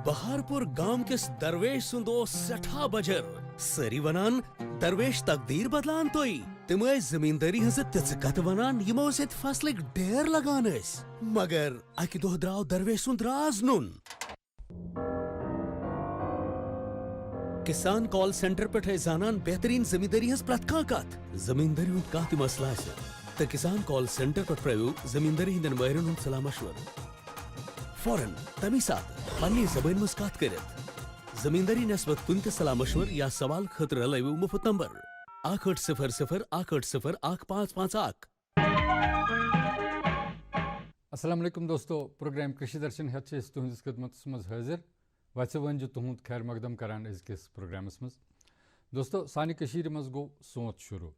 بہارپور گام کس درویش سند سٹھا بجر ساری ونان درویش تقدیر بدلان توئی تم زمینداری ہز تیز کت ونان یمو ست فصلک ڈیر لگان مگر اکہ دہ دراو درویش سند راز نن کسان کال سینٹر پہ زانان بہترین زمینداری ہز پرت کت زمینداری ہند کھانا مسئلہ تو کسان کال سینٹر پہ پریو زمینداری ہند ماہرن ہند صلاح مشورہ فوراً تمی سات پنی زبان مز کت کرت زمینداری نسبت کن تہ صلاح مشور یا سوال خطر لو مفت نمبر 88001551 السلام علیکم دوستو پروگرام کشی درشن ہتھ تہندس خدمت مز حاضر ویسے ون تہد خیر مقدم کران ازکس پروگرامس مز دوستو سانہ کشیر مز گو سونت شروع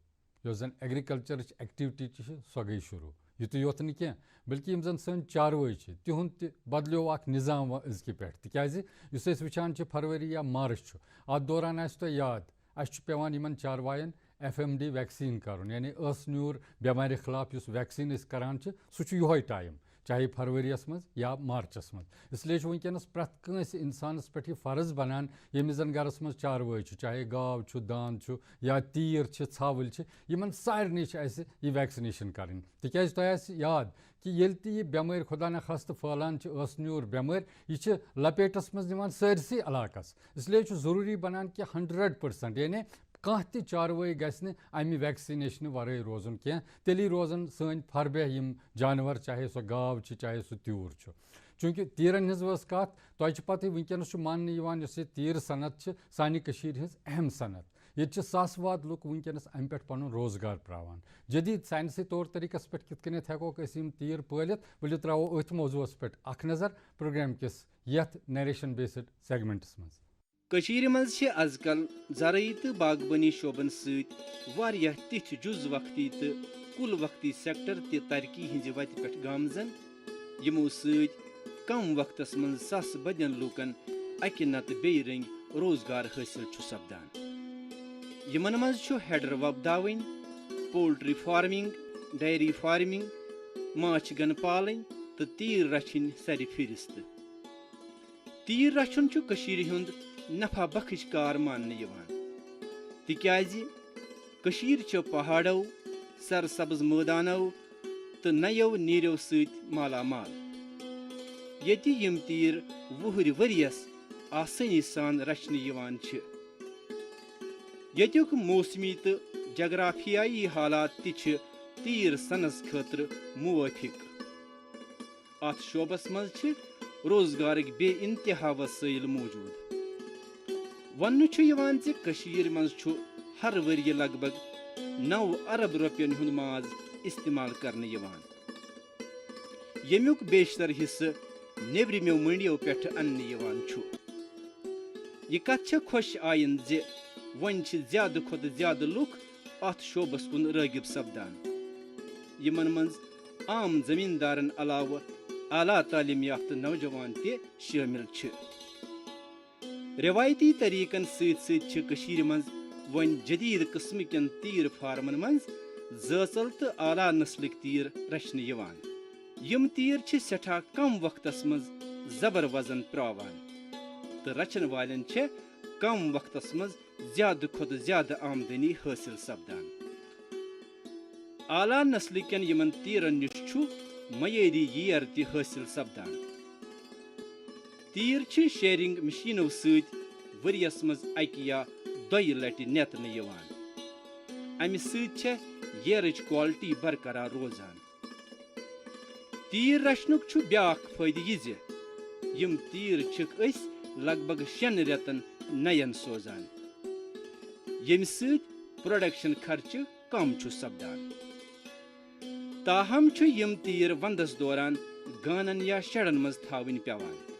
یس زن ایگریکلچر ایکٹیوٹی سو گئی شروع یت یوت نہ کی بلکہ یم زن سن چاروٲے تہد تہ بدلیو اخ نظام ازکہ پہ تکیاز اس وچان فروری یا مارچ ات دوران آسہ تہ یاد اس پیوان یمن چاروائن FMD ویکسین کرن یعنی ٲس نیوٗر بیمارِ خلاف یُس ویکسین أسۍ کران سُہ چھُ یِہوے ٹایم چاہے فروریس مز یا مارچس مز اس لیے ونکس پرٛٮ۪تھ کٲنٛسہِ انسانس پٮ۪ٹھ یہِ فرض بنان ییٚمِس زن گرس مز چاروٲے چھُ چاہے گاو چھُ داند چھُ یا تیٖر چھِ ژھاوٕلۍ چھِ یِمن سارنٕے چھِ اَسہِ یہِ ویکسِنیشن کرٕنۍ تِکیازِ تۄہہِ آسہِ یاد کہ ییٚلہِ تہِ یہِ بٮ۪مٲرۍ خۄدا نخواستہٕ پھٲلان چھِ ٲس نیوٗر بٮ۪مٲرۍ یہِ چھِ لپیٹس منٛز نِوان سٲرسٕے علاقس اس لیے چھُ ضروٗری بنان کہ 100% یعنی کانٛہہ تہِ چاروٲے گژھِ نہٕ امہِ ویکسِنیشنہٕ ورٲے روزُن کینٛہہ تیٚلی روزن سٲنۍ فربہ یِم جانور چاہے سۄ گاو چھِ چاہے سُہ تیوٗر چھُ چوٗنٛکہِ تیٖرن ہٕنٛز ؤژھ کتھ تۄہہِ چھِ پتہٕ ونکیٚنس چھُ ماننہٕ یِوان یۄس یہِ تیٖر صنعت چھِ سانہِ کٔشیٖرِ ہٕنٛز اہم صنعت ییٚتہِ چھِ ساسہٕ واد لُکھ ونکیٚنس امہِ پٮ۪ٹھ پنُن روزگار پراوان جدید ساینسی طور طریقس پٮ۪ٹھ کِتھ کٔنٮ۪تھ ہٮ۪کوکھ أسۍ یِم تیٖر پٲلِتھ ؤلِو ترٛاوو أتھۍ موضوعس پٮ۪ٹھ اکھ نظر پروگرام کِس یتھ نیریشن بیسڈ سیگمنٹس منٛز کشیر مز چھ از کل زرعی تو باغبانی شعبن ست واریاہ تِتھۍ جز وقتی تو کل وقتی سیکٹر تہ ترقی ہنز وتہ پہ گامزن یمو ست کم وقتس من ساس بدین لوکن اکہ نتہ بیٚیہِ رنگ روزگار حاصل چھ سپدان یمن مز چھ ہیڈر وۄپداوٕنۍ پولٹری فارمنگ ڈیری فارمنگ ماچھ گن پالن تو تیٖر رچھن سر فہرست تیٖر رچھن چھ کشیر ہند نفع بخش کار ماننہٕ یوان تکیازِ کشیر چھ پہاڑو سرسبز مٲدانو تو نیو نیٖرو سۭتۍ مالا مال ییٚتہِ یِم تیٖر وُہٕرۍ ؤرۍیس آسٲنی سان رچھنہٕ یوان چھِ ییٚتیُک موسمی تہٕ جغرافیائی حالات تہِ چھِ تیٖر سنس خٲطرٕ موٲفِق اتھ شعبس منٛز چھِ روزگارٕکۍ بے انتہا وسٲیل موجود وننہٕ چھُ یِوان زِ کٔشیٖرِ منٛز چھُ ہر ؤرۍ لگ بگ 9 ارب رۄپین ہُنٛد ماز استعمال کرنہٕ یِوان ییٚمیُک بیشتر حصہٕ نیبرِمٮ۪و مٔنڈِیو پٮ۪ٹھٕ اننہٕ یِوان چھُ یہِ کتھ چھےٚ خۄش آیِن زِ وۄنۍ چھِ زیادٕ کھۄتہٕ زیادٕ لُکھ اتھ شعبس کُن رٲغِب سپدان یِمن منٛز عام زمیٖندارن علاوٕ اعلیٰ تعلیٖم یافتہٕ نوجوان تہِ شٲمِل چھِ روایتی طریقن سۭتۍ سۭتۍ چھِ کٔشیٖرِ منٛز وۄنۍ جدید قٕسمٕکٮ۪ن تیٖر فارمن منٛز زٲژل تہٕ اعلیٰ نسلٕکۍ تیٖر رچھنہٕ یِوان یِم تیٖر چھِ سٮ۪ٹھاہ کم وقتس منٛز زبر وزن پراوان تہٕ رچھن والٮ۪ن چھےٚ کم وقتس منٛز زیادٕ کھۄتہٕ زیادٕ آمدنی حٲصِل سپدان اعلیٰ نسلٕکٮ۪ن یِمن تیٖرن نِش چھُ معیٲری ییر تہِ حٲصِل سپدان تیٖر چھِ شیرنگ مشیٖنو سۭتۍ ؤرۍیس منٛز اکہِ یا دۄیہِ لٹہِ نٮ۪تنہٕ یِوان امہِ سۭتۍ چھےٚ ییرٕچ کالٹی برقرار روزان تیٖر رچھنُک چھُ بیٛاکھ فٲیدٕ یہِ زِ یِم تیٖر چھِکھ أسۍ لگ بگ 6 رٮ۪تن نین سوزان ییٚمہِ سۭتۍ پروڈکشن خرچہٕ کم چھُ سپدان تاہم چھُ یِم تیٖر ونٛدس دوران گانن یا شیڈن منٛز تھاوٕنۍ پیوان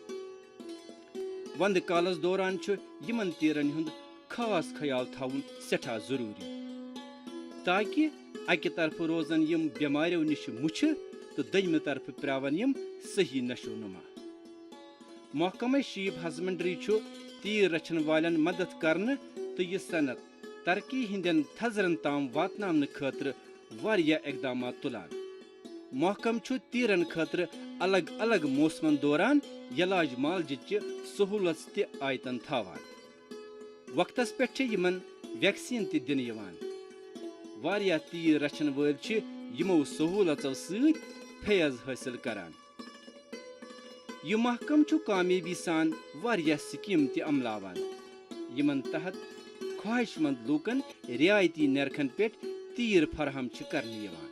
ونٛدٕ کالس دوران چھُ یِمن تیٖرن ہُنٛد خاص خیال تھاوُن سٮ۪ٹھاہ ضروٗری تاکہِ اکہِ طرفہٕ روزن یِم بٮ۪ماریو نِش مُچھِ تہٕ دوٚیمہِ طرفہٕ پراون یِم صحیح نشو نما محکمہ شیپ ہسبنڈری چھُ تیٖر رچھن والٮ۪ن مدد کرنہٕ تہٕ یہِ صنعت ترقی ہٕنٛدٮ۪ن تھزرن تام واتناونہٕ خٲطرٕ واریاہ اقدامات تُلان محکم چھُ تیٖرن خٲطرٕ الگ الگ موسمن دوران علاج معالجٕچہِ سہوٗلت تہِ آیتن تھاوان. وقتس پٮ۪ٹھ چھِ یِمن ویکسیٖن تہِ دِنہٕ یِوان. واریاہ تیٖر رچھن وٲلۍ چھِ یِمو سہوٗلژو سۭتۍ فیض حٲصِل کران. یہِ محکم چھُ کامیٲبی سان واریاہ سکیٖم تہِ عملاوان یِمن تحت خواہش مند لوٗکن رعایتی نرخن پٮ۪ٹھ تیٖر فراہم چھِ کرنہٕ یِوان.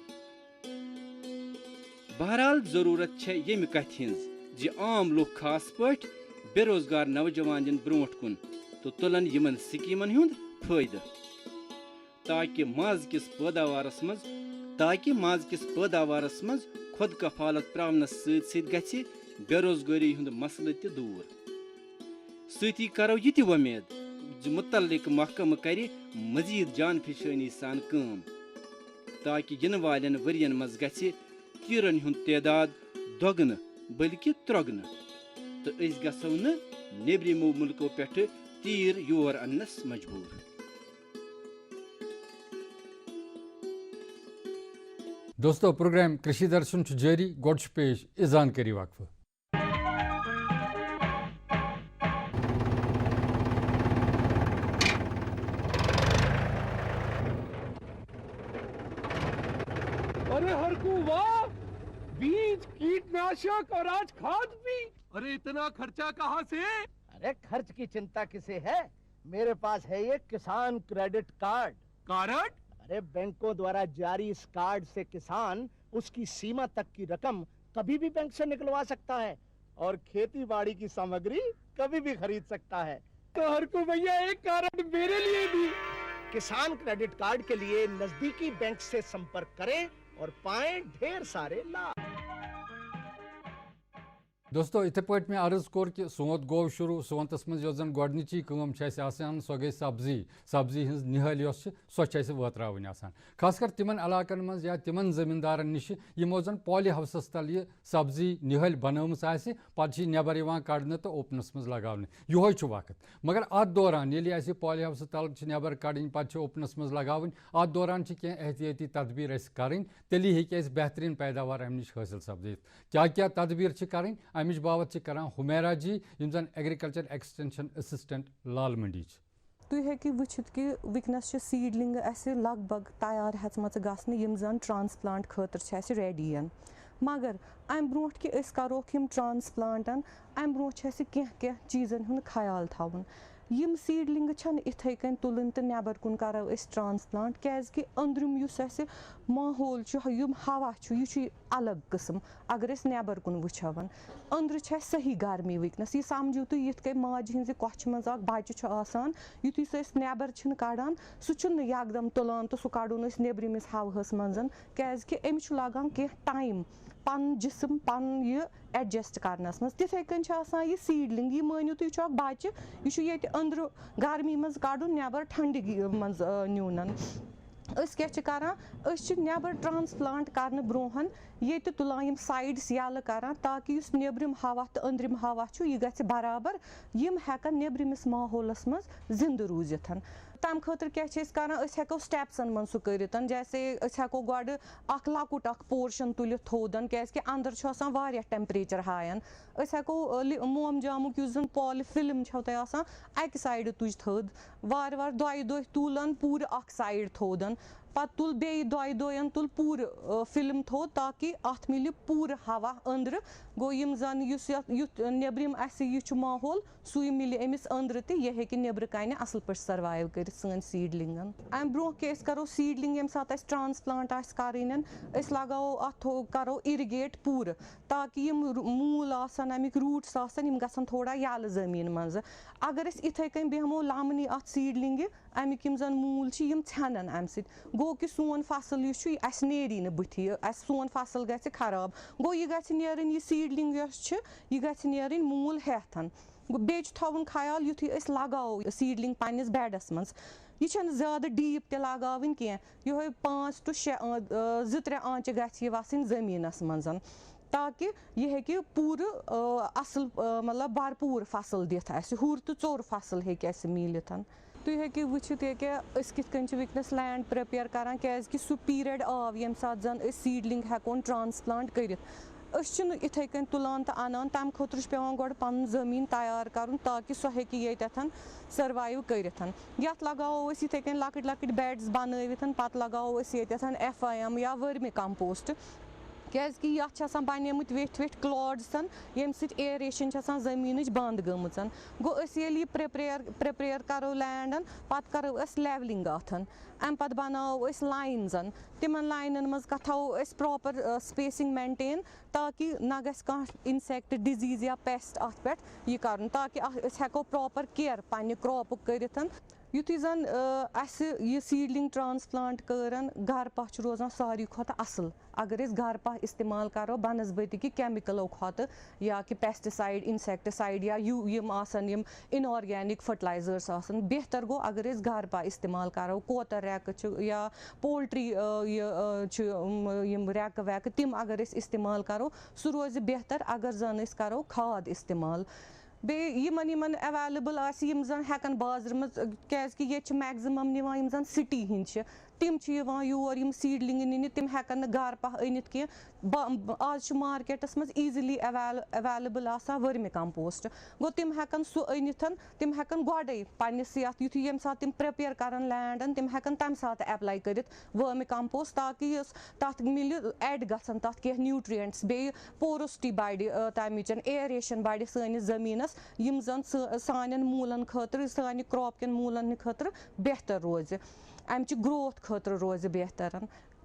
بہرحال ضروٗرت چھےٚ ییٚمہِ کتھِ ہٕنٛز زِ عام لُکھ خاص پٲٹھۍ بے روزگار نوجوان یِن برٛونٛٹھ کُن تہٕ تُلن یِمن سکیٖمن ہُنٛد فٲیدٕ تاکہِ ماز کِس پٲداوارس منٛز خۄد کفالت پراونس سۭتۍ سۭتۍ گژھِ بے روزگٲری ہُنٛد مسلہٕ تہِ دوٗر. سۭتی کرو یہِ تہِ وۄمید زِ مُتعلق محکمہٕ کرِ مزیٖد جان فِشٲنی سان کٲم تاکہِ یِنہٕ والٮ۪ن ؤرین منٛز گژھِ تیٖرن ہُنٛد تعداد دۄگنہٕ بٔلکہِ ترٛۄگنہٕ تہٕ أسۍ گژھو نہٕ نیبرِمو مُلکو پٮ۪ٹھٕ تیٖر یور اننس مجبوٗر. دوستو پروگرام کرشی درشن جاری گۄڈٕ چھُ پیش یہِ زانکٲری وقفہٕ. ارے ہرکو واہ بیج کیٹناشک اور آج کھاد بھی. ارے اتنا خرچہ کہاں سے؟ ارے خرچ کی چنتا کسے ہے، میرے پاس ہے یہ کسان کریڈٹ کارڈ. کارڈ؟ ارے بینکوں دوارا جاری اس کارڈ سے کسان اس کی سیما تک کی رقم کبھی بھی بینک سے نکلوا سکتا ہے اور کھیتی باڑی کی سامگری کبھی بھی خرید سکتا ہے. تو ہرکو بھیا ایک کارڈ میرے لیے بھی. کسان کریڈٹ کارڈ کے لیے نزدیکی بینک سے سمپرک کریں اور پائیں ڈھیر سارے لابھ. دوستو اتھے پٲٹھۍ مےٚ عرض کوٚر کہِ سونت گوٚو شروٗع. سونتس منٛز یۄس زن گۄڈنِچی کٲم چھِ اَسہِ آسان سۄ گٔے سبزی ہٕنٛز نِہٲلۍ یۄس چھِ سۄ چھِ اَسہِ وٲتراوٕنۍ آسان خاص کر تِمن علاقن منٛز یا تِمن زٔمیٖندارن نِش یِمو زن پالہِ ہاوسس تل یہِ سبزی نِہٲلۍ بنٲومٕژ آسہِ پتہٕ چھِ یہِ نٮ۪بر یِوان کڑنہٕ تہٕ اوپنس منٛز لگاونہٕ. یِہوے چھُ وقت. مگر اتھ دوران ییٚلہِ اَسہِ پالہِ ہاوسہٕ تل چھِ نٮ۪بر کڑٕنۍ پتہٕ چھِ اوپنس منٛز لگاوٕنۍ اتھ دوران چھِ کینٛہہ احتیاطی تدبیٖر اَسہِ کرٕنۍ تیٚلی ہیٚکہِ اَسہِ بہتریٖن پیداوار امہِ نِش حٲصِل سپدِتھ. کیٛاہ تدبیٖر چھِ کرٕنۍ امِچ باوت چھِ کران حمیرا جی یم زن ایگریکلچر ایکسٹینشن اسسٹنٹ لال منڈی. تُہۍ ہیٚکِو وٕچھِتھ کہِ وٕنکٮ۪نس چھِ سیٖڈلِنٛگ اَسہِ لگ بگ تیار ہٮ۪ژمَژٕ گژھنہٕ یِم زن ٹرانسپلانٹ خٲطرٕ چھِ اَسہِ ریڈی. مگر امہِ برونٛٹھ کہِ أسۍ کَروکھ یِم ٹرانسپلانٹن امہِ برونٛٹھ چھِ اَسہِ کینٛہہ چیٖزن ہُنٛد خیال تھاوُن. یِم سیٖڈلِنٛگہٕ چھَنہٕ اِتھَے کٔنۍ تُلٕنۍ تہٕ نٮ۪بر کُن کَرو أسۍ ٹرانسپلانٹ کیٛازِکہِ أنٛدرِم یُس اَسہِ ماحول چھُ یِم ہوا چھُ یہِ چھُ الگ قٕسم اگر أسۍ نٮ۪بر کُن وٕچھو. أنٛدرٕ چھِ اَسہِ صحیح گرمی وٕنکٮ۪نس. یہِ سمجھِو تُہۍ یِتھ کٔنۍ ماجہِ ہِنٛزِ کۄچھِ منٛز اکھ بچہِ چھُ آسان یُتھُے سُہ أسۍ نٮ۪بر چھِنہٕ کڑان سُہ چھُنہٕ یکدم تُلان تہٕ سُہ کڑون أسۍ نیبرِمِس ہوہس منٛز کیٛازِکہِ أمِس چھُ لگان کینٛہہ ٹایم پنُن جسم پنُن یہِ ایڈجسٹ کرنس منٛز. تِتھٕے کٔنۍ چھِ آسان یہِ سیٖڈلِنٛگ. یہِ مٲنِو تُہۍ یہِ چھُ اکھ بچہِ یہِ چھُ ییٚتہِ أنٛدرٕ گرمی منٛز کڑُن نٮ۪بر ٹھنڈٕ منٛز نیُن. أسۍ کیٛاہ چھِ کران أسۍ چھِ نٮ۪بر ٹرانسپلانٹ کرنہٕ برونٛہہ ییٚتہِ تُلان یِم سایڈس یَلہٕ کران تاکہِ یُس نیبرِم ہوا تہٕ أنٛدرِم ہوا چھُ یہِ گژھِ برابر یِم ہٮ۪کن نیبرِمِس ماحولس منٛز زِندٕ روٗزِتھ. تمہِ خٲطرٕ کیٛاہ چھِ أسۍ کران أسۍ ہٮ۪کو سٹیپسن منٛز سُہ کٔرِتھ. جیسے أسۍ ہٮ۪کو گۄڈٕ اکھ لۄکُٹ اکھ پورشن تُلِتھ تھوٚد کیٛازِکہِ اندر چھُ آسان واریاہ ٹیمپریچر ہاے. أسۍ ہٮ۪کو موم جامُک یُس زن پالہِ فِلم چھو تۄہہِ آسان اکہِ سایڈٕ تُج تھٔد وارٕ وارٕ دۄیہِ دۄہہِ تُل پوٗرٕ اکھ سایڈ تھوٚد پتہٕ تُل بیٚیہِ دۄیہِ دۄہن تُل پوٗرٕ فِلم تھوٚد تاکہِ اتھ مِلہِ پوٗرٕ ہوا أنٛدرٕ. گوٚو یِم زن یُس یُتھ نیبرِم اسہِ یہِ چھُ ماحول سُے مِلہِ أمِس أنٛدرٕ تہِ یہِ ہیٚکہِ نیبرٕ کنہِ اصل پٲٹھۍ سروایو کٔرِتھ سٲنۍ سیٖڈلِنٛگن. امہِ برونٛہہ کہِ أسۍ کرو سیٖڈلِنٛگ ییٚمہِ ساتہٕ اَسہِ ٹرانسپلانٹ آسہِ کرٕنۍ أسۍ لگاوو اتھ کرو اِرِگیٹ پوٗرٕ تاکہِ یِم موٗل آسن امیِکۍ روٗٹٕس آسن یِم گژھن تھوڑا یَلہٕ زٔمیٖن منٛز. اگر أسۍ اِتھَے کٔنۍ بیٚہمو لمنٕے اتھ سیٖڈلِنٛگہِ امیِکۍ یِم زن موٗل چھِ یِم ژھٮ۪نن امہِ سۭتۍ. گوٚو کہِ سون فصل یُس چھُ اسہِ نیری نہٕ بٕتھِ اسہِ سون فصل گژھِ خراب. گوٚو یہِ گژھِ نیرٕنۍ یہِ سیٖڈلِنٛگ یۄس چھِ یہِ گژھِ نیرٕنۍ موٗل ہٮ۪تھ. بیٚیہِ چھُ تھاوُن خیال یُتھُے أسۍ لگاوو سیٖڈلِنٛگ پننِس بیڈس منٛز یہِ چھنہٕ زیادٕ ڈیٖپ تہِ لگاوٕنۍ کینٛہہ یِہوے 5 to 6 2-3 آنچہِ گژھِ یہِ وسٕنۍ زٔمیٖنس منٛز تاکہِ یہِ ہیٚکہِ پوٗرٕ اصل مطلب بھرپوٗر فصل دِتھ اسہِ ہُر تہٕ ژوٚر فصل ہیٚکہِ اسہِ میٖلِتھ. تُہۍ ہیٚکِو وٕچھِتھ ییٚکیٛاہ أسۍ کِتھ کٔنۍ چھِ وٕنکٮ۪نَس لینٛڈ پرٛپِیَر کَران کیٛازِکہِ سُہ پیٖریڈ آو ییٚمہِ ساتہٕ زَن أسۍ سیٖڈلِنٛگ ہٮ۪کون ٹرٛانسپلانٹ کٔرِتھ. أسۍ چھِنہٕ یِتھَے کٔنۍ تُلان تہٕ اَنان تَمہِ خٲطرٕ چھُ پٮ۪وان گۄڈٕ پَنُن زٔمیٖن تیار کَرُن تاکہِ سۄ ہیٚکہِ ییٚتٮ۪تھ سٔروایِو کٔرِتھ. یَتھ لگاوو أسۍ یِتھَے کٔنۍ لۄکٕٹۍ لۄکٕٹۍ بٮ۪ڈٕس بَنٲوِتھ پَتہٕ لگاوو أسۍ ییٚتٮ۪تھ FIM یا ؤرمہِ کَمپوسٹ کیٛازِکہِ یَتھ چھِ آسان بَنیمٕتۍ ویٚٹھۍ ویٚٹھۍ کٕلاڈٕس ییٚمہِ سۭتۍ ایریشَن چھِ آسان زٔمیٖنٕچ بنٛد گٔمٕژ. گوٚو أسۍ ییٚلہِ یہِ پرٛپِیَر کَرو لینٛڈ پَتہٕ کَرو أسۍ لیولِنٛگ اَتھ. اَمہِ پَتہٕ بَناوو أسۍ لاینزَن. تِمَن لاینَن منٛز تھاوو أسۍ پرٛاپَر سپیسِنٛگ مینٹین تاکہِ نہ گژھِ کانٛہہ اِنسٮ۪کٹ ڈِزیٖز یا پٮ۪سٹ اَتھ پٮ۪ٹھ یہِ کَرُن تاکہِ أسۍ ہٮ۪کو پرٛاپَر کِیَر پنٛنہِ کرٛاپُک کٔرِتھ. یُتھُے زَن اَسہِ یہِ سیٖڈلِنٛگ ٹرٛانسپلانٹ کٔرَن گرٕ پَہہ چھُ روزان ساروی کھۄتہٕ اَصٕل اگر أسۍ گرٕ پَہہ اِستعمال کَرو بَنسبَتہِ کہِ کیمِکَلو کھۄتہٕ یا کہِ پٮ۪سٹِسایڈ اِنسٮ۪کٹِسایڈ یا یِم آسَن یِم اِنآرگینِک فٔٹلایزٲرٕس آسَن بہتر گوٚو اگر أسۍ گرٕ پَہہ اِستعمال کَرو کوتَر رٮ۪کہٕ چھِ یا پولٹرٛی یہِ چھِ یِم رٮ۪کہٕ وٮ۪کہٕ تِم اگر أسۍ اِستعمال کَرو سُہ روزِ بہتر اگر زَن أسۍ کَرو کھاد اِستعمال. بیٚیہِ یِمن ایویلیبٕل آسہِ یِم زَن ہٮ۪کَن بازرٕ منٛز کیٛازِکہِ ییٚتہِ چھِ میکزِمَم نِوان یِم زَن سِٹی ہِنٛدۍ چھِ تِم چھِ یِوان یور یِم سیٖڈلِنٛگہٕ نِنہِ تِم ہٮ۪کَن نہٕ گرٕ پَہہ أنِتھ کینٛہہ. آز چھُ مارکیٹَس منٛز ایٖزِلی ایویلیبٕل آسان ؤرمہِ کَمپوسٹ گوٚو تِم ہٮ۪کَن سُہ أنِتھ تِم ہٮ۪کَن گۄڈَے پنٛنِس یَتھ یُتھُے ییٚمہِ ساتہٕ تِم پرٛپِیَر کَرَن لینٛڈَن تِم ہٮ۪کَن تَمہِ ساتہٕ اٮ۪پلاے کٔرِتھ ؤرمہِ کَمپوسٹ تاکہِ یُس تَتھ مِلہِ اٮ۪ڈ گژھن تَتھ کینٛہہ نیوٗٹرِیَنٹٕس بیٚیہِ پوروسٹی بَڑِ تَمِچ ایریشَن بَڑِ سٲنِس زٔمیٖنَس یِم زَن سانٮ۪ن موٗلَن خٲطرٕ سانہِ کرٛاپ کٮ۪ن موٗلَن خٲطرٕ بہتر روزِ اَمچہِ گرٛوتھ خٲطرٕ روزِ بہتر.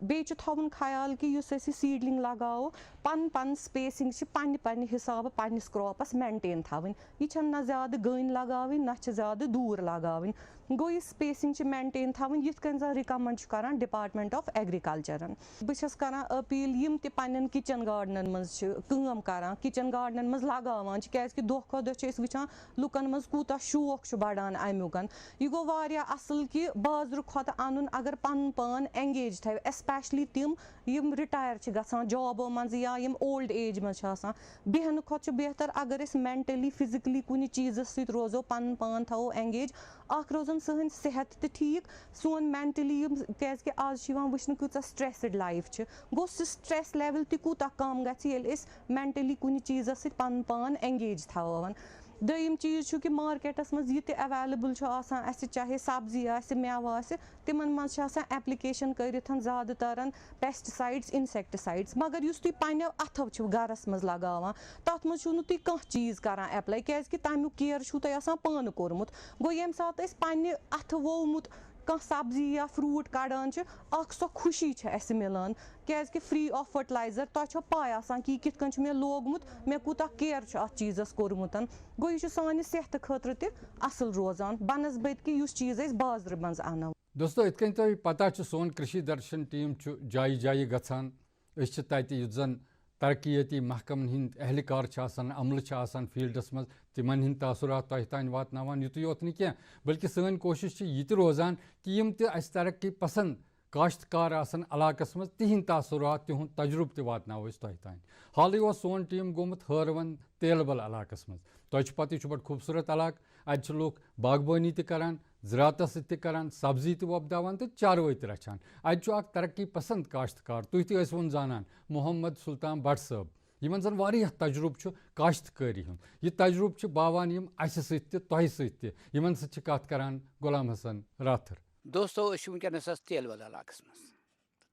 بیٚیہِ چھُ تھاوُن خیال کہِ یُس أسۍ یہِ سیٖڈلِنٛگ لگاوو پَنٕنۍ سپیسِنٛگ چھِ پنٛنہِ حِسابہٕ پنٛنِس کرٛاپَس مینٹین تھاوٕنۍ. یہِ چھَنہٕ نہ زیادٕ گٔنۍ لگاوٕنۍ نہ چھِ زیادٕ دوٗر لگاوٕنۍ. گوٚو یہِ سپیسِنٛگ چھِ مینٹین تھاوٕنۍ یِتھ کٔنۍ زَن رِکَمنٛڈ چھُ کران ڈِپاٹمنٹ آف ایگرِکَلچَرَن. بہٕ چھَس کران أپیٖل یِم تہِ پنٛنٮ۪ن کِچَن گاڈنَن منٛز چھِ کٲم کران کِچَن گاڈنَن منٛز لگاوان چھِ کیٛازِکہِ دۄہ کھۄتہٕ دۄہ چھِ أسۍ وٕچھان لُکَن منٛز کوٗتاہ شوق چھُ بَڑان اَمیُک. یہِ گوٚو واریاہ اَصٕل کہِ بازرٕ کھۄتہٕ اَنُن اگر پَنُن پان اٮ۪نگیج تھاوِ ایسپیشلی تِم یِم رِٹایر چھِ گژھان جابو منٛزٕ یا یِم اولڈ ایج منٛز چھِ آسان بیٚہنہٕ کھۄتہٕ چھُ بہتر اگر أسۍ مینٹلی فِزِکلی کُنہِ چیٖزَس سۭتۍ روزو پَنُن پان تھاوو اٮ۪نگیج اکھ روزان سٲنۍ صحت تہِ ٹھیٖک سون مینٹلی یِم کیٛازِکہِ آز چھِ یِوان وٕچھنہٕ کۭژاہ سٹرٛٮ۪سٕڈ لایف چھِ گوٚو سُہ سٹرٛٮ۪س لیوَل تہِ کوٗتاہ کَم گژھِ ییٚلہِ أسۍ مینٹلی کُنہِ چیٖزَس سۭتۍ پَنُن پان اٮ۪نگیج تھاوون. دوٚیِم چیٖز چھُ کہِ مارکیٹَس منٛز یہِ تہِ ایویلیبٕل چھُ آسان اَسہِ چاہے سبزی آسہِ مٮ۪وٕ آسہِ تِمن منٛز چھِ آسان ایپلِکیشن کٔرِتھ زیادٕ تَرَن پیسٹِسایڈٕس اِنسٮ۪کٹِسایڈٕس مگر یُس تُہۍ پنٛنیو اَتھو چھِو گرَس منٛز لگاوان تَتھ منٛز چھُو نہٕ تُہۍ کانٛہہ چیٖز کران ایپلاے کیٛازِکہِ تَمیُک کِیر چھُو تۄہہِ آسان پانہٕ کوٚرمُت. گوٚو ییٚمہِ ساتہٕ أسۍ پنٛنہِ اَتھٕ ووٚومُت کانٛہہ سبزی یا فرٛوٗٹ کَڑان چھِ اکھ سۄ خوشی چھِ اَسہِ مِلان کیٛازِکہِ فرٛی آف فٔٹلایزر تۄہہِ چھو پاے آسان کہِ یہِ کِتھ کٔنۍ چھُ مےٚ لوگمُت مےٚ کوٗتاہ کِیر چھُ اَتھ چیٖزَس کوٚرمُت. گوٚو یہِ چھُ سانہِ صحتہٕ خٲطرٕ تہِ اَصٕل روزان بَنسبَت کہِ یُس چیٖز أسۍ بازرٕ منٛز اَنو. دوستو یِتھ کٔنۍ تۄہہِ پتہ چھُ سون کِرٛشی درشن ٹیٖم چھُ جایہِ جایہِ گژھان أسۍ چھِ تَتہِ یُس زَن ترقیٲتی محکمن ہٕنٛدۍ اہلکار چھِ آسان عملہٕ چھِ آسان فیٖلڈَس منٛز تِمن ہٕنٛدۍ تاثرات تۄہہِ تانۍ واتناوان یُتُے یوت نہٕ کینٛہہ بٔلکہِ سٲنۍ کوٗشِش چھِ یہِ تہِ روزان کہِ یِم تہِ اَسہِ ترقی پسنٛد کاشتکار آسان علاقَس منٛز تِہِنٛدۍ تاثرات تِہُنٛد تجرُبہٕ تہِ واتناوو أسۍ تۄہہِ تانۍ. حالٕے اوس سون ٹیٖم گوٚمُت ہٲروَن تیلہٕ بل علاقَس منٛز. تۄہہِ چھُ پَتہٕ یہِ چھُ بَڑٕ خوٗبصوٗرت علاقہٕ اَتہِ چھِ لُکھ باغبٲنی تہِ کران زراعتَس سۭتۍ تہِ کران سبزی تہِ وۄپداوان تہٕ چاروٲے تہِ رَچھان. اَتہِ چھُ اکھ ترقی پسنٛد کاشتکار تُہۍ تہِ ٲسۍوُن زانان محمد سُلطان بٹ صٲب یِمن زَن واریاہ تجرُبہٕ چھُ کاشتکٲری ہُنٛد. یہِ تجرُبہٕ چھُ باوان یِم اَسہِ سۭتۍ تہِ تۄہہِ سۭتۍ تہِ یِمن سۭتۍ چھِ کَتھ کران غلام حسن راتھر. دوستو أسۍ چھِ وٕنکیٚنَس حظ تیلہٕ بل علاقَس منٛز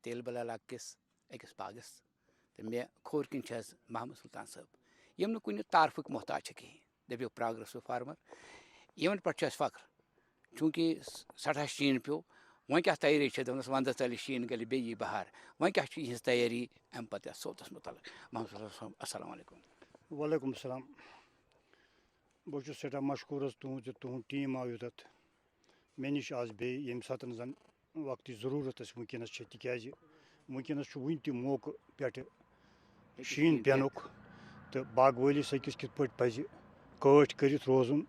تیلہٕ بل علاقہٕ کِس أکِس باغَس تہٕ مےٚ کھوٚر کِنۍ چھِ حظ محمد سُلطان صٲب یِم نہٕ کُنہِ تعارفٕکۍ محتاج چھِ کِہیٖنۍ دٔپِو پرٛاگرٮ۪سو فارمر یِمن پٮ۪ٹھ چھُ اَسہِ فخر چوٗنٛکہِ سٮ۪ٹھاہ شیٖن پیوٚو وۄنۍ کیٛاہ تیٲری چھِ دوٚپنَس وَندَس ژَلہِ شیٖن گَلہِ بیٚیہِ یی بہار وۄنۍ کیٛاہ چھِ یِہٕنٛز تیٲری اَمہِ پَتہٕ یَتھ سودَس مُتعلق محمد سُلطان صٲب اَسلامُ علیکُم. وعلیکُم السلام. بہٕ چھُس سٮ۪ٹھاہ مشکوٗر حظ تُہُنٛد زِ تُہُنٛد ٹیٖم آو یوٚتَتھ مےٚ نِش آز بیٚیہِ ییٚمہِ ساتہٕ زَن وقتٕچ ضروٗرت اَسہِ وٕنکٮ۪نَس چھِ تِکیٛازِ وٕنکٮ۪نَس چھُ وٕنہِ تہِ موقعہٕ پٮ۪ٹھٕ شیٖن پٮ۪نُک تہٕ باغوٲلِس أکِس کِتھ پٲٹھۍ پَزِ کٲٹھۍ کٔرِتھ روزُن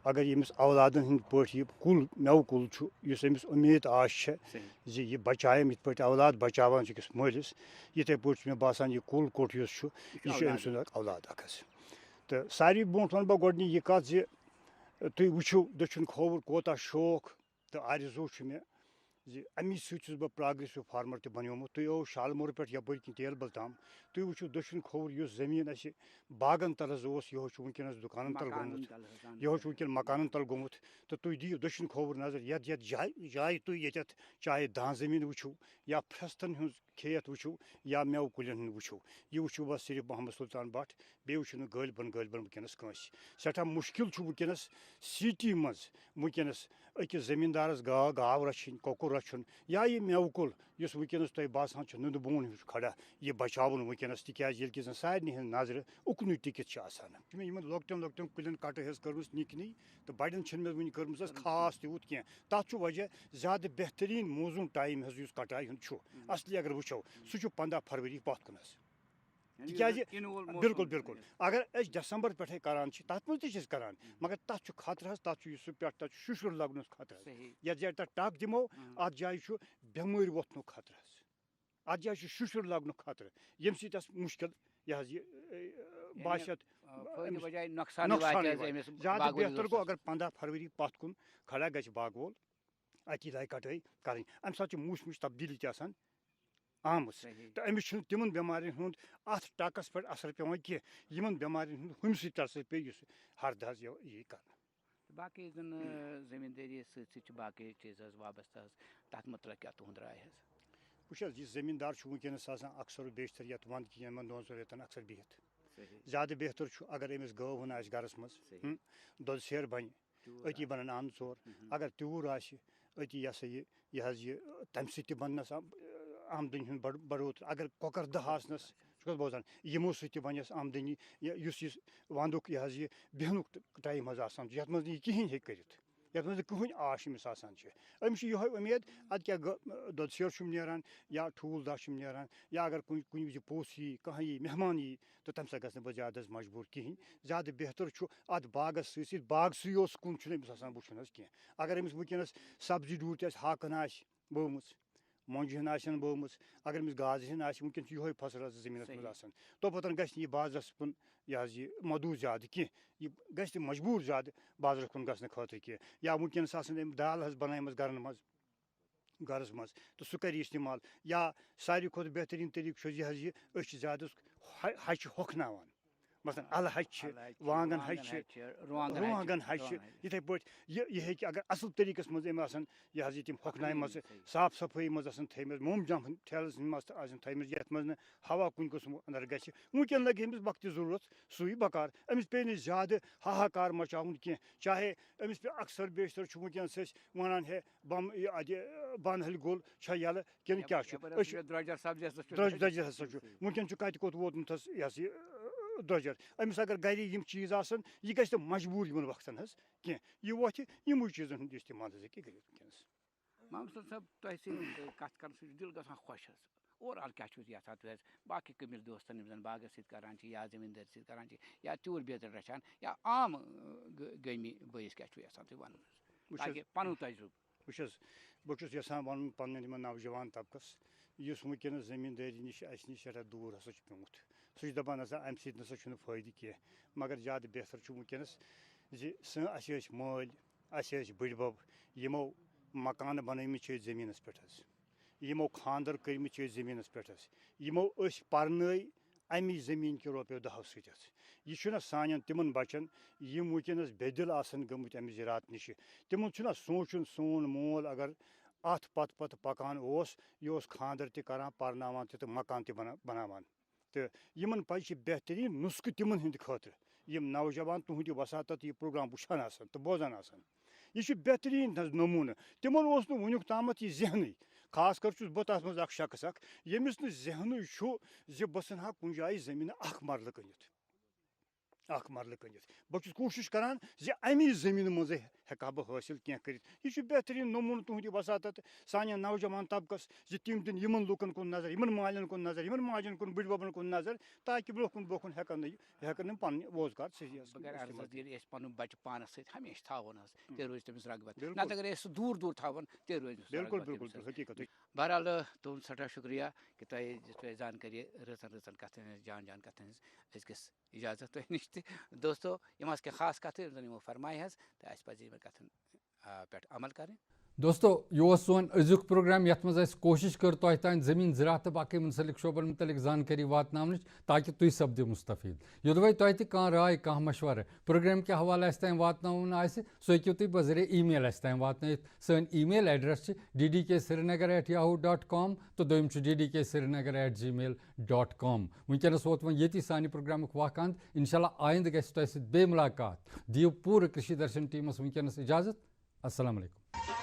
اگر ییٚمِس اولادَن ہٕنٛدۍ پٲٹھۍ یہِ کُل مٮ۪وٕ کُل چھُ یُس أمِس اُمید آش چھےٚ زِ یہِ بَچایم یِتھ پٲٹھۍ اولاد بَچاوان چھِ أکِس مٲلِس یِتھَے پٲٹھۍ چھُ مےٚ باسان یہِ کُل کوٚٹھ یُس چھُ یہِ چھُ أمۍ سُنٛد اکھ اولاد اکھ حظ. تہٕ ساروی برونٛٹھ وَنہٕ بہٕ گۄڈٕنِچ یہِ کَتھ زِ تُہۍ وٕچھِو دٔچھُن کھووُر کوتاہ شوق تو آرزو مے امی سۭتۍ بہٕ پرٛاگرٮ۪سِو فارمر تہِ بنیومُت تُہۍ یو شالمور پٮ۪ٹھ یپٲرۍ کِنۍ تیل بل تام تُہۍ وٕچھِو دٔچھُن کھووُر یُس زٔمیٖن اَسہِ باغن تل حظ اوس یِہوے چھُ وٕنکٮ۪نس دُکانن تل گوٚمُت یِہوے چھُ وٕنکٮ۪ن مکانن تل گوٚمُت تہٕ تُہۍ دِیِو دٔچھُن کھووُر نظر یتھ جایہِ تُہۍ ییٚتٮ۪تھ چاہے دان زٔمیٖن وٕچھِو یا پھرٛستن ہُنٛد کھیت وٕچھِو یا مٮ۪وٕ کُلٮ۪ن ہُنٛد وٕچھِو یہِ وٕچھِو بس صرف محمد سلطان بٹ بیٚیہِ وٕچھِو نہٕ غٲلبن وٕنکٮ۪نس کٲنٛسہِ سٮ۪ٹھاہ مُشکِل چھُ وٕنکٮ۪نس سِٹی منٛز وٕنکٮ۪نس أکِس زٔمیٖندارس گاو رچھِنۍ کۄکُر رچھُن یا یہِ مٮ۪وٕ کُل یُس وٕنکٮ۪نس تۄہہِ باسان چھُ نُنٛدٕ بوٗن ہیوٗ چھُ کھڑا یہِ بچاوُن وٕنکٮ۪نس تِکیازِ ییٚلہِ کہِ زن سارنٕے ہٕنٛز نظرٕ اُکنُے ٹِکِتھ چھِ آسان مےٚ یِمن لۄکٹٮ۪ن لۄکٹٮ۪ن کُلٮ۪ن کٹٲے حظ کٔرمٕژ نِکنٕے تہٕ بڑٮ۪ن چھِنہٕ مےٚ وٕنہِ کٔرمٕژ حظ خاص تیوٗت کینٛہہ تتھ چھُ وجہ زیادٕ بہتریٖن موزوٗن ٹایم حظ یُس کٹایہِ ہُنٛد چھُ اصلی اگر وٕچھو سُہ چھُ 15 فرؤری پتھ کُن حظ تِکیازِ بِلکُل بِلکُل اگر أسۍ ڈسمبر پٮ۪ٹھے کران چھِ تتھ منٛز تہِ چھِ أسۍ کران مگر تتھ چھُ خطرٕ حظ تتھ چھُ سُہ پٮ۪ٹھ تتھ چھُ شُشُر لگنُک خطرٕ حظ یتھ جایہِ تتھ ٹک دِمو اتھ جایہِ چھُ بٮ۪مٲرۍ وۄتھنُک خطرٕ حظ اتھ جایہِ چھُ شُشُر لگنُک خطرٕ ییٚمہِ سۭتۍ اَسہِ مُشکِل یہِ حظ یہِ باسہِ زیادٕ بہتر گوٚو اگر 15 فرؤری پتھ کُن کھڑا گژھِ باغہٕ وول اتی لاگہِ کٹٲے کرٕنۍ امہِ ساتہٕ چھِ موسمٕچ تبدیٖلی تہِ آسان آمٕژ تہٕ أمِس چھُنہٕ تِمن بٮ۪مارٮ۪ن ہُنٛد اتھ ٹکس پٮ۪ٹھ اثر پیٚوان کینٛہہ یِمن بٮ۪مارٮ۪ن ہُنٛد ہُمہِ سۭتۍ اثر پیٚیہِ یُس ہردٕ حظ یی کرنہٕ باقٕے زن زٔمیٖندٲری سۭتۍ سۭتۍ چھِ باقٕے چیٖز حظ وابستہٕ حظ تتھ متعلق کیٛاہ تُہُنٛد راے حظ وٕچھ حظ یہِ زٔمیٖندار چھُ وٕنکٮ۪نس آسان اکثر و بیشتر یتھ ونٛدٕ کہِ یِمن 2 رٮ۪تن اکثر بِہِتھ زیادٕ بہتر چھُ اگر أمِس گٲو ہُن آسہِ گرس منٛز دۄدٕ سیر بنہِ أتی بنن اَنٛد ژور اگر تیوٗر آسہِ أتی یہِ ہسا یہِ حظ یہِ تمہِ سۭتۍ تہِ بننس آمدنی ہُنٛد بڑوتری اگر کۄکر دہ آسنس چھُ حظ بوزان یِمو سۭتۍ تہِ بنٮ۪س آمدنی یُس یہِ ونٛدُک یہِ حظ یہِ بیٚہنُک ٹایم حظ آسان چھُ یتھ منٛز نہٕ یہِ کِہینۍ ہیٚکہِ کٔرِتھ یتھ منٛز نہٕ کٕہٕنۍ آش أمِس آسان چھِ أمِس چھِ یِہوے اُمید ادٕ کیاہ دۄدٕ سیر چھُم نیران یا ٹھوٗل دہ چھُم نیران یا اگر کُنہِ وِزِ پوٚژھ یی کانٛہہ یی مہمان یی تہٕ تمہِ ساتہٕ گژھِ نہٕ بہٕ زیادٕ حظ مجبوٗر کِہینۍ زیادٕ بہتر چھُ اتھ باغس سۭتۍ سۭتۍ باغسٕے اوس کُن چھُنہٕ أمِس آسان وٕچھُن حظ کینٛہہ اگر أمِس وٕنکٮ۪نس سبزی ڈوٗر تہِ آسہِ ہاکہٕ ہن آسہِ ؤومٕژ مۄنٛجہِ ہن آسن ؤومٕژ اگر أمِس گازرِ ہن آسہِ وٕنکٮ۪ن چھُ یِہوے فصل حظ زٔمیٖنس منٛز آسان توپتن گژھِ نہٕ یہِ بازرس کُن یہِ حظ یہِ مدوٗ زیادٕ کینٛہہ یہِ گژھِ نہٕ مجبوٗر زیادٕ بازرس کُن گژھنہٕ خٲطرٕ کینٛہہ یا وٕنکٮ۪نس آسن أمۍ دال حظ بنٲیمٕژ گرس منٛز تہٕ سُہ کرِ استعمال یا ساروی کھۄتہٕ بہتریٖن طٔریٖقہٕ چھُ یہِ حظ یہِ أسۍ چھِ زیادٕ ہچہِ ہۄکھناوان مثلاً الہٕ ہچہِ چھِ وانٛگن ہچہِ چھِ رُوانٛگن ہچہِ چھِ یِتھٕے پٲٹھۍ یہِ ہیٚکہِ اگر اصٕل طٔریٖقس منٛز أمۍ آسن یہِ حظ یہِ تِم ہۄکھنایمژٕ صاف صفٲیی منٛز آسن تھٲیمٕژ موم جام ٹھیلس منٛز آسن تھٲیمٕژ یتھ منٛز نہٕ ہوا کُنہِ قٕسمُک انٛدر گژھِ وٕنکٮ۪ن لگہِ أمِس وقتہِ ضروٗرت سُے بکار أمِس پیٚیہِ نہٕ زیادٕ ہاہاکار مچاوُن کینٛہہ چاہے أمِس پیٚیہِ اکثر بیشتر چھُ وٕنکٮ۪نس أسۍ ونان ہے اَتہِ بانہل گوٚل چھا یَلہٕ کِنہٕ کیاہ چھُ درٛۄجر ہسا چھُ وٕنکٮ۪ن چھُ کتہِ کوٚت ووتمُت حظ یہِ ہسا یہِ درٛۄجر أمِس اگر گرِ یِم چیٖز آسن یہِ گژھِ نہٕ مجبوٗر یِمن وقتن حظ کینٛہہ یہِ وۄتھِ یِموٕے چیٖزن ہُنٛد استعمال حظ ہیٚکہِ کٔرِتھ وٕنکٮ۪نس محمد صٲب تۄہہِ سۭتۍ کتھ کرنہٕ سۭتۍ چھُ دِل گژھان خۄش حظ اوٚوَرآل کیٛاہ چھُ یژھان تُہۍ حظ باقٕے قٔبیٖل دوستن یِم زن باغس سۭتۍ کران چھِ یا زٔمیٖندٲری سۭتۍ کران چھِ یا تیوٗر بیتر رچھان یا عام گٲمی بٲیِس کیٛاہ چھُ یژھان تُہۍ ونُن تاکہِ پنُن تجرُبہٕ وٕچھ حظ بہٕ چھُس یژھان ونُن پنٕنٮ۪ن یِمن نوجوان طبقس یُس وٕنکٮ۪نس زٔمیٖندٲری نِش اَسہِ نِش سٮ۪ٹھاہ دوٗر ہسا چھُ پیوٚمُت سُہ چھُ دپان ہسا امہِ سۭتۍ نسا چھُنہٕ فٲیدٕ کینٛہہ مگر زیادٕ بہتر چھُ وٕنکٮ۪نس زِ اَسہِ ٲسۍ مٲلۍ اَسہِ ٲسۍ بٕڈبب یِمو مکانہٕ بنٲومٕتۍ چھِ أسۍ زٔمیٖنس پٮ۪ٹھ حظ یِمو خانٛدر کٔرمٕتۍ چھِ أسۍ زٔمیٖنس پٮ۪ٹھ حظ یِمو أسۍ پرنٲے امی زٔمیٖن کہِ رۄپیو دہو سۭتۍ حظ یہِ چھُنہ سانٮ۪ن تِمن بچن یِم وٕنکٮ۪نس بے دِل آسن گٔمٕتۍ امہِ زِراعت نِشہِ تِمن چھُنہ سونٛچُن سون مول اگر اتھ پتہٕ پکان اوس یہِ اوس خانٛدر تہِ کران پرناوان تہِ تہٕ مکان تہِ بناوان تہٕ یِمن پزِ چھِ بہتریٖن نُسخہٕ تِمن ہٕنٛدِ خٲطرٕ یِم نوجوان تُہنٛدِ وساتت یہِ پروگرام وٕچھان آسن تہٕ بوزان آسن یہِ چھُ بہتریٖن حظ نموٗنہٕ تِمن اوس نہٕ وُنیُک تامتھ یہِ ذہنٕے خاص کر چھُس بہٕ تتھ منٛز اکھ شخص اکھ ییٚمِس نہٕ ذہنٕے چھُ زِ بہٕ ژھٕنہٕ ہا کُنہِ جایہِ زٔمیٖنہٕ اکھ مرلہٕ کٕنِتھ بہٕ چھُس کوٗشِش کران زِ امی زٔمیٖنہٕ منٛزٕے ہٮ۪کہٕ ہا بہٕ حٲصِل کینٛہہ کٔرِتھ یہِ چھُ بہتریٖن نموٗنہٕ تُہنٛدِ وساتت سانٮ۪ن نوجوان طبقس زِ تِم دِن یِمن لُکن کُن نظر یِمن مالٮ۪ن کُن نظر یِمن ماجٮ۪ن کُن بٕڈببن کُن نظر تاکہِ برونٛہہ کُن ہٮ۪کن یِم پنٕنۍ روزگار صحیح ییٚلہِ أسۍ پنُن بچہٕ پانس سۭتۍ ہمیشہِ تھاوون حظ تیٚلہِ روزِ تٔمِس رغبت نتہٕ اگر أسۍ سُہ دوٗر تھاوون تیٚلہِ روزِ بالکل بہرحال تُہُنٛد سٮ۪ٹھاہ شُکریہ کہِ تۄہہِ دِژوٕ زانکٲری رٕژن کتھن ہٕنٛز جان کتھن ہٕنٛز أزکِس اِجازت تۄہہِ نِش تہِ دوستو یِم آسہٕ کینٛہہ خاص کتھٕ یِم زن یِمو فرمایہِ حظ تہٕ اَسہِ پزِ یِمن کتھن پٮ۪ٹھ عمل کرٕنۍ دوستو یہ سون أزیُک پروگرام یتھ منٛز اَسہِ کوشش کٔر تۄہہِ تانۍ زٔمیٖن زِراعت تہٕ باقٕے مُنسلک شعبن متعلق زانکٲری واتناونٕچ تاکہِ تُہۍ سپدِو مستفیٖد یوٚدوے تۄہہِ تہِ کانٛہہ راے کانٛہہ مشورٕ پروگرام کہِ حوالہٕ اَسہِ تانۍ واتناوُن آسہِ سُہ ہیٚکِو تُہۍ بذریعہ ای میل اَسہِ تانۍ واتنٲیِتھ سٲنۍ ای میل ایڈرس چھِ ddksrinagar@yahoo.com تہٕ دوٚیِم چھُ ddksrinagar@gmail.com وٕنکٮ۪نس ووت وۄنۍ ییٚتی سانہِ پروگرامُک وق اند انشاء اللہ آیندٕ گژھِ تۄہہِ سۭتۍ بیٚیہِ مُلاقات دِیِو پوٗرٕ کٔشیٖر درشن ٹیٖمس وٕنکٮ۪نس اجازت السلام علیکم